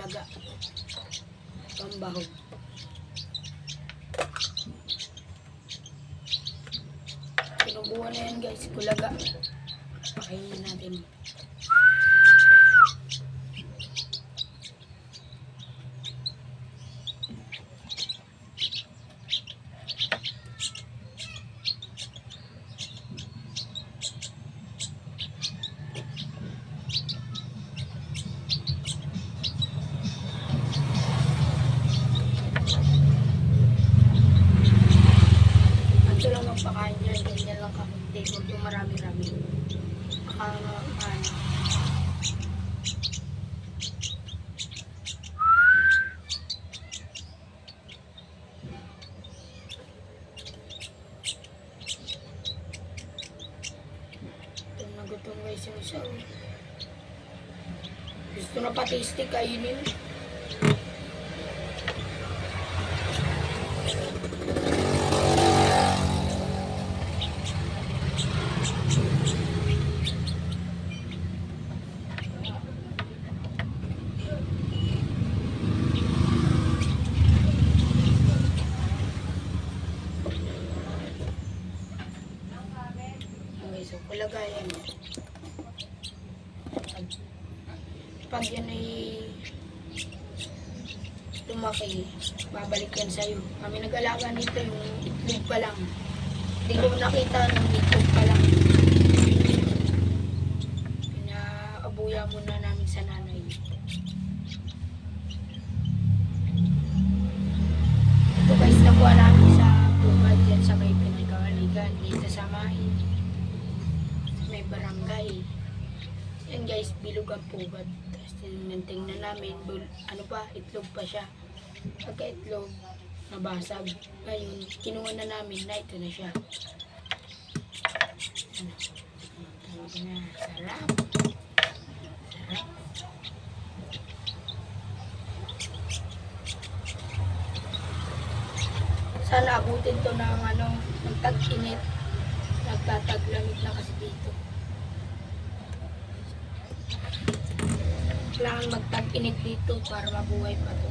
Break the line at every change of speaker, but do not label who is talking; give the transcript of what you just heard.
kulaga. Pambahog. Pinubuhan na yan guys, kulaga. Pakainin natin. Ito lang ang pakain dyan, ganyan lang kakunti. Huwag yung marami-rami. Ano. Gutom na gutom guys yung isa. Gusto na pati stick kainin. So, kulagayan. Pag yan ay lumaki, babalik yan sa'yo. Kami nag-alaga nito yung itlog pa lang. Hindi ko nakita ng itlog pa lang. Pinaabuya muna namin sa nanay. Ito guys, nakuha namin sa bukad yan sa may pinagkakaligan. Dito sa Mahin. May barangay. Yan guys, bilog ang pugad. Tapos tingnan namin, ano pa, itlog pa siya. Pagka itlog, nabasag. Ngayon, kinuha na namin na ito na siya. Ano? Tawag na, sarap. Sarap. Sana abutin to ng ng tag-init. Nagtataglamig na kasi dito. Kailangan magtag-init dito para mabuhay pa ito.